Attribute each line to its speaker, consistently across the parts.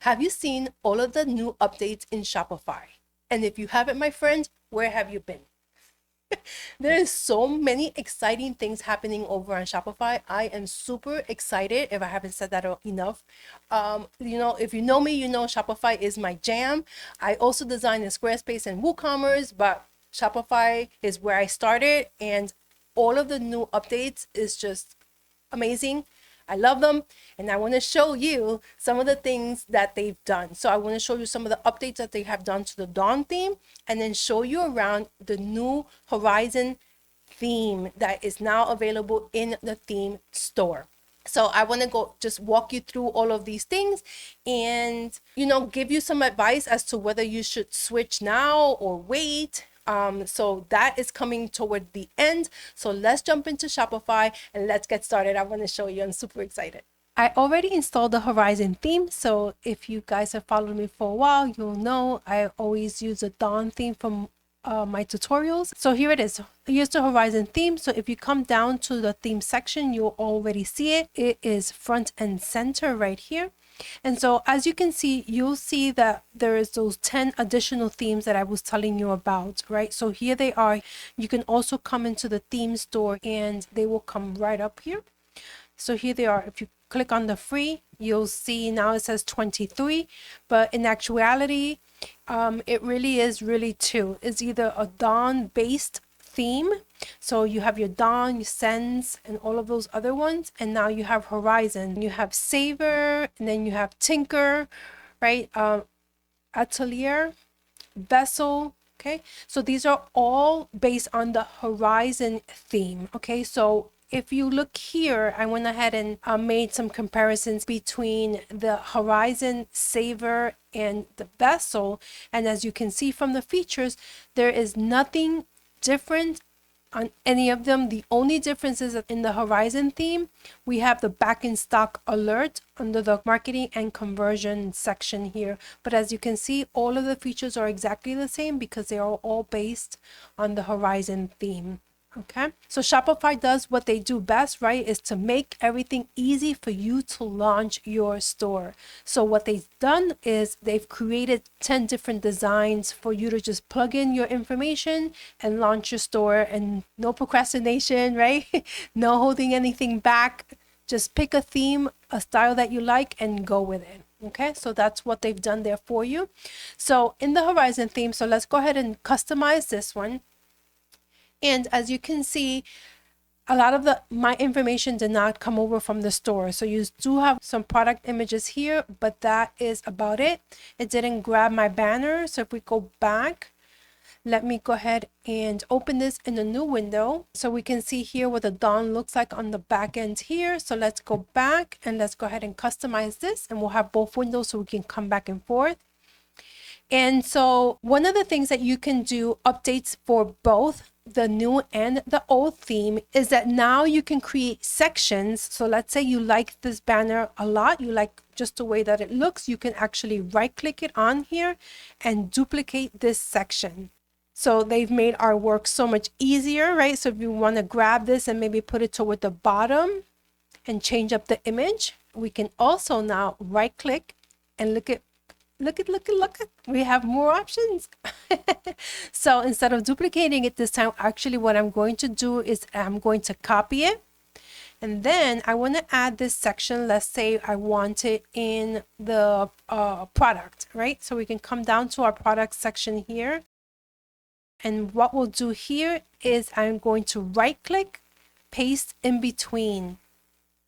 Speaker 1: Have you seen all of the new updates in Shopify? And if you haven't, my friend, where have you been? There is so many exciting things happening over on Shopify. I am super excited if I haven't said that enough. If you know me, you know Shopify is my jam. I also design in Squarespace and WooCommerce, but Shopify is where I started, and all of the new updates is just amazing. I love them, and I want to show you some of the things that they've done. So I want to show you some of the updates that they have done to the Dawn theme, and then show you around the new Horizon theme that is now available in the theme store. So I want to go just walk you through all of these things and, give you some advice as to whether you should switch now or wait. So that is coming toward the end. So let's jump into Shopify and let's get started. I want to show you. I'm super excited. I already installed the Horizon theme. So if you guys have followed me for a while, you'll know I always use the Dawn theme from my tutorials. So here it is. Here's the Horizon theme. So if you come down to the theme section, you'll already see it. It is front and center right here. And so as you can see, you'll see that there is those 10 additional themes that I was telling you about, right? So here they are. You can also come into the theme store and they will come right up here. So here they are. If you click on the free, you'll see now it says 23, but in actuality, it really is two. It's either a Dawn based theme. So you have your Dawn, your Sense, and all of those other ones. And now you have Horizon. You have Savor, and then you have Tinker, right? Atelier, Vessel. Okay, so these are all based on the Horizon theme. Okay, so if you look here, I went ahead and made some comparisons between the Horizon, Savor, and the Vessel. And as you can see from the features, there is nothing different on any of them. The only difference is that in the Horizon theme, we have the back in stock alert under the marketing and conversion section here. But as you can see, all of the features are exactly the same because they are all based on the Horizon theme. Okay, so Shopify does what they do best, right? Is to make everything easy for you to launch your store. So what they've done is they've created 10 different designs for you to just plug in your information and launch your store, and no procrastination, right? No holding anything back. Just pick a theme, a style that you like, and go with it. Okay, so that's what they've done there for you. So in the Horizon theme, so let's go ahead and customize this one. And as you can see, a lot of my information did not come over from the store. So you do have some product images here, but that is about it. It didn't grab my banner. So if we go back, let me go ahead and open this in a new window. So we can see here what the Dawn looks like on the back end here. So let's go back and let's go ahead and customize this, and we'll have both windows so we can come back and forth. And so one of the things that you can do updates for both the new and the old theme is that now you can create sections. So let's say you like this banner a lot, you like just the way that it looks, you can actually right click it on here and duplicate this section. So they've made our work so much easier, right? So if you want to grab this and maybe put it toward the bottom and change up the image, we can also now right click and look at, we have more options. So instead of duplicating it this time, actually what I'm going to do is I'm going to copy it. And then I want to add this section. Let's say I want it in the product, right? So we can come down to our product section here. And what we'll do here is I'm going to right click, paste in between.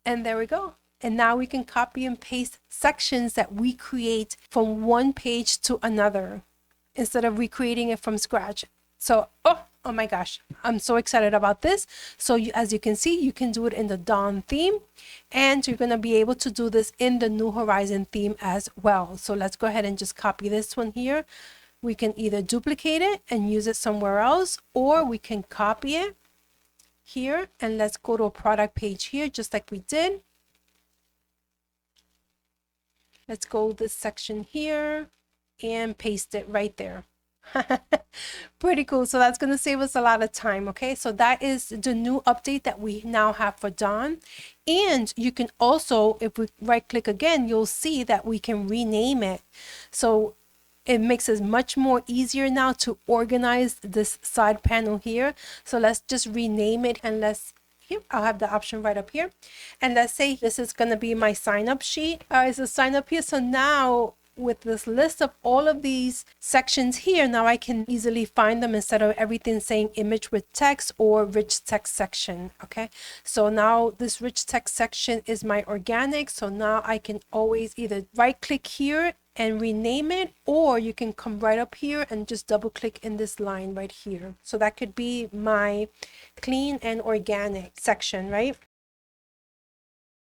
Speaker 1: And there we go. And now we can copy and paste sections that we create from one page to another instead of recreating it from scratch. So, oh my gosh, I'm so excited about this. So as you can see, you can do it in the Dawn theme, and you're going to be able to do this in the New Horizon theme as well. So let's go ahead and just copy this one here. We can either duplicate it and use it somewhere else, or we can copy it here, and let's go to a product page here, just like we did. Let's go this section here and paste it right there. Pretty cool. So that's going to save us a lot of time. Okay. So that is the new update that we now have for Dawn. And you can also, if we right click again, you'll see that we can rename it. So it makes it much more easier now to organize this side panel here. So let's just rename it, and here, I'll have the option right up here. And let's say this is going to be my sign up sheet. It's a sign up here. So now with this list of all of these sections here, now I can easily find them instead of everything saying image with text or rich text section. Okay, so now this rich text section is my organic. So now I can always either right click here and rename it, or you can come right up here and just double click in this line right here. So that could be my clean and organic section, right?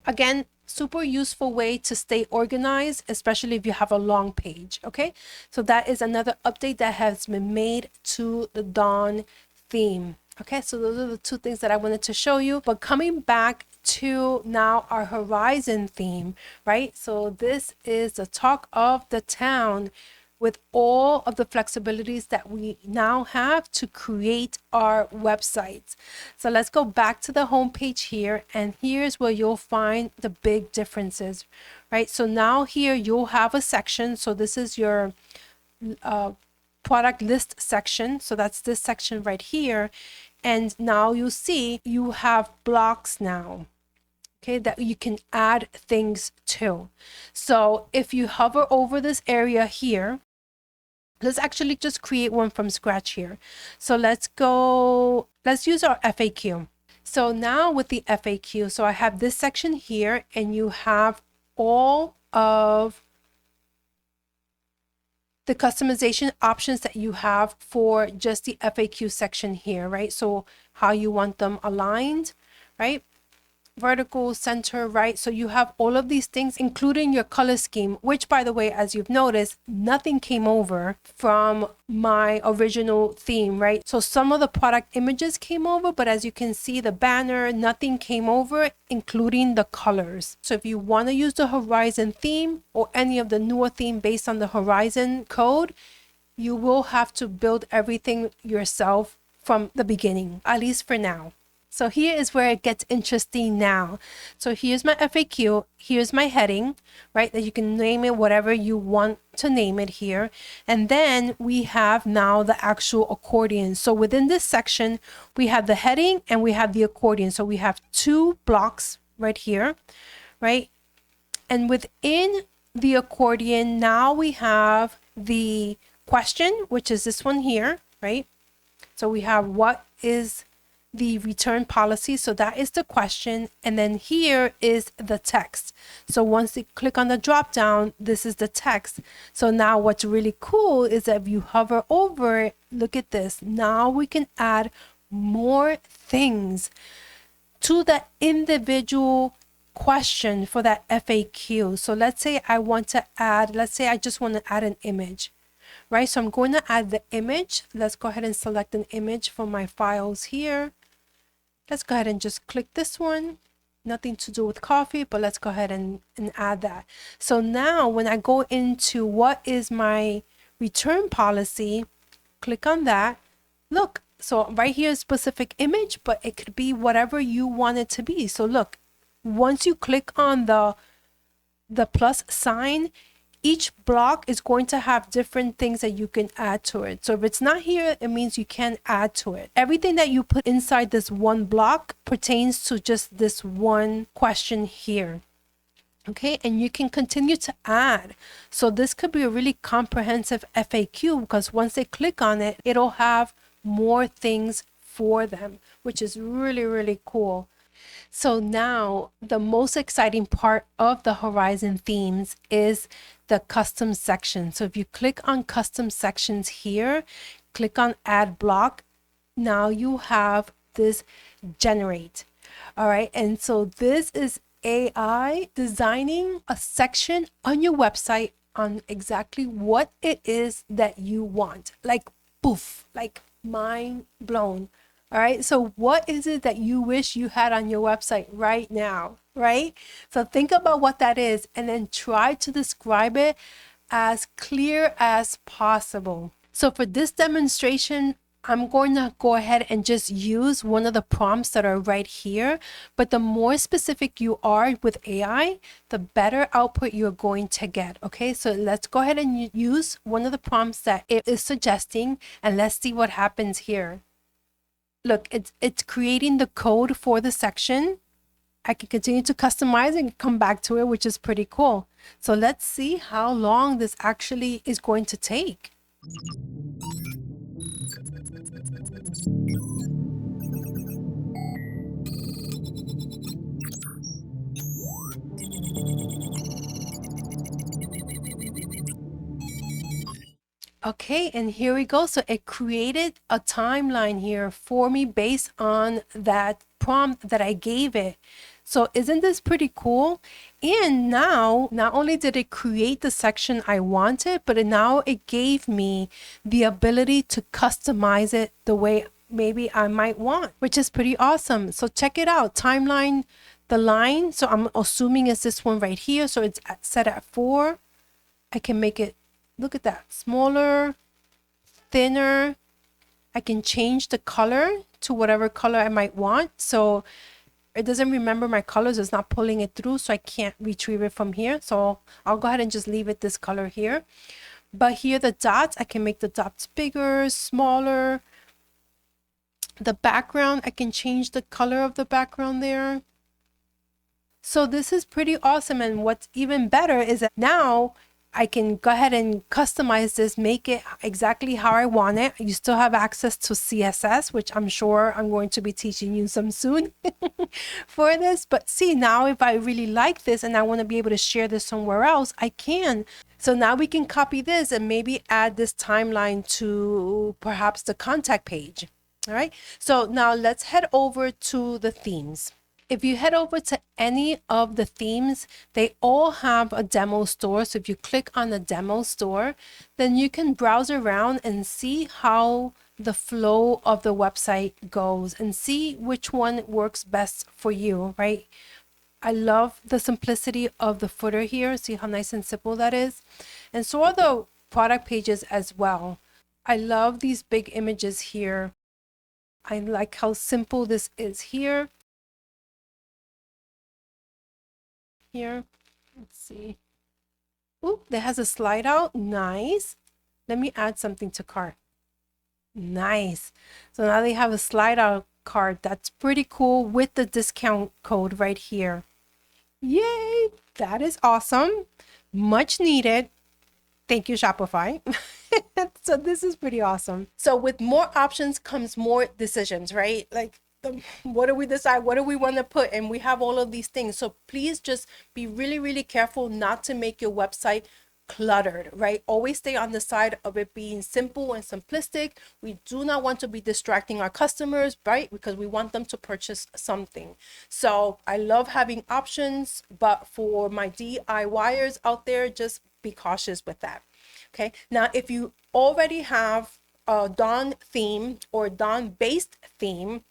Speaker 1: Again, super useful way to stay organized, especially if you have a long page. Okay, so that is another update that has been made to the Dawn theme. Okay, so those are the two things that I wanted to show you. But coming back to now our Horizon theme, right? So this is the talk of the town with all of the flexibilities that we now have to create our websites. So let's go back to the home page here, and here's where you'll find the big differences, right? So now here you'll have a section. So this is your product list section. So that's this section right here. And now you see you have blocks now, okay, that you can add things to. So if you hover over this area here, let's actually just create one from scratch here. So let's use our FAQ. So now with the FAQ, so I have this section here, and you have all of the customization options that you have for just the FAQ section here, right? So how you want them aligned, right? Vertical, center, right? So you have all of these things, including your color scheme, which, by the way, as you've noticed, nothing came over from my original theme, right? So some of the product images came over, but as you can see, the banner, nothing came over, including the colors. So if you want to use the Horizon theme or any of the newer theme based on the Horizon code, you will have to build everything yourself from the beginning, at least for now. So here is where it gets interesting now. So here's my FAQ, here's my heading, right? That you can name it whatever you want to name it here. And then we have now the actual accordion. So within this section, we have the heading and we have the accordion. So we have two blocks right here, right? And within the accordion, now we have the question, which is this one here, right? So we have what is the return policy. So that is the question. And then here is the text. So once you click on the drop down, this is the text. So now what's really cool is that if you hover over it, look at this. Now we can add more things to the individual question for that FAQ. So let's say I want to add, let's say I just want to add an image, right? So I'm going to add the image. Let's go ahead and select an image from my files here. Let's go ahead and just click this one. Nothing to do with coffee, but let's go ahead and add that. So now when I go into what is my return policy, click on that. Look, so right here is specific image, but it could be whatever you want it to be. So look, once you click on the plus sign, each block is going to have different things that you can add to it. So if it's not here, it means you can't add to it. Everything that you put inside this one block pertains to just this one question here. Okay, and you can continue to add. So this could be a really comprehensive FAQ because once they click on it, it'll have more things for them, which is really, really cool. So now the most exciting part of the Horizon themes is the custom section. So if you click on custom sections here, click on add block, now you have this generate. All right. And so this is AI designing a section on your website on exactly what it is that you want. Like poof, like mind blown. All right. So what is it that you wish you had on your website right now? Right. So think about what that is and then try to describe it as clear as possible. So for this demonstration, I'm going to go ahead and just use one of the prompts that are right here. But the more specific you are with AI, the better output you're going to get. Okay, so let's go ahead and use one of the prompts that it is suggesting, and let's see what happens here. Look, it's creating the code for the section. I can continue to customize and come back to it, which is pretty cool. So let's see how long this actually is going to take. Okay, and here we go. So it created a timeline here for me based on that prompt that I gave it. So isn't this pretty cool? And now, not only did it create the section I wanted, but now it gave me the ability to customize it the way maybe I might want, which is pretty awesome. So check it out. Timeline, the line. So I'm assuming it's this one right here. So it's set at 4. I can make it, look at that, smaller, thinner. I can change the color to whatever color I might want. So it doesn't remember my colors. It's not pulling it through, so I can't retrieve it from here. So I'll go ahead and just leave it this color here. But here, the dots, I can make the dots bigger, smaller. The background, I can change the color of the background there. So this is pretty awesome. And what's even better is that now I can go ahead and customize this, make it exactly how I want it. You still have access to CSS, which I'm sure I'm going to be teaching you some soon for this. But see, now if I really like this and I want to be able to share this somewhere else, I can. So now we can copy this and maybe add this timeline to perhaps the contact page. All right. So now let's head over to the themes. If you head over to any of the themes, they all have a demo store. So if you click on the demo store, then you can browse around and see how the flow of the website goes and see which one works best for you, right? I love the simplicity of the footer here. See how nice and simple that is? And so are the product pages as well. I love these big images here. I like how simple this is here. Here, let's see. Ooh, that has a slide out. Nice. Let me add something to cart. Nice. So now they have a slide out cart. That's pretty cool with the discount code right here. Yay! That is awesome. Much needed. Thank you, Shopify. So this is pretty awesome. So with more options comes more decisions, right? Like, what do we decide? What do we want to put? And we have all of these things. So please just be really, really careful not to make your website cluttered, right? Always stay on the side of it being simple and simplistic. We do not want to be distracting our customers, right? Because we want them to purchase something. So I love having options, but for my DIYers out there, just be cautious with that. Okay. Now, if you already have a Dawn theme or Dawn based theme,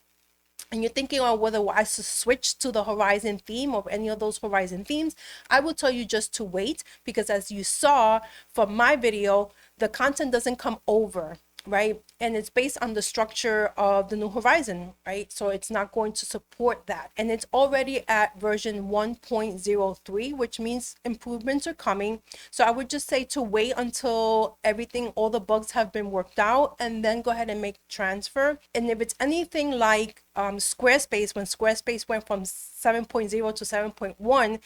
Speaker 1: and you're thinking, oh, whether I should switch to the Horizon theme or any of those Horizon themes, I will tell you just to wait, because as you saw from my video, the content doesn't come over, right? And it's based on the structure of the New Horizon, right? So it's not going to support that. And it's already at version 1.03, which means improvements are coming. So I would just say to wait until everything, all the bugs have been worked out, and then go ahead and make transfer. And if it's anything like Squarespace, when Squarespace went from 7.0 to 7.1,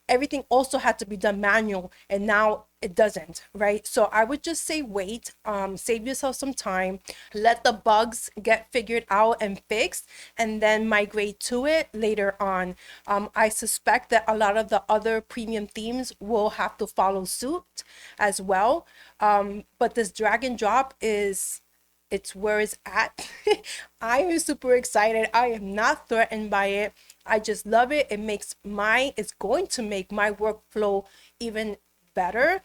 Speaker 1: everything also had to be done manual, and now it doesn't, right? So I would just say wait, save yourself some time, let the bugs get figured out and fixed, and then migrate to it later on. I suspect that a lot of the other premium themes will have to follow suit as well. But this drag and drop it's where it's at. I am super excited. I am not threatened by it. I just love it. It's going to make my workflow even better,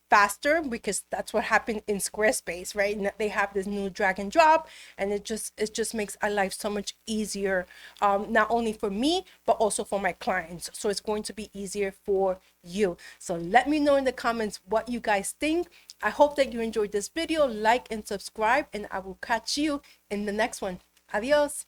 Speaker 1: faster, because that's what happened in Squarespace, right? And they have this new drag and drop, and it just makes our life so much easier, not only for me, but also for my clients. So it's going to be easier for you. So let me know in the comments what you guys think. I hope that you enjoyed this video. Like and subscribe, and I will catch you in the next one. Adios.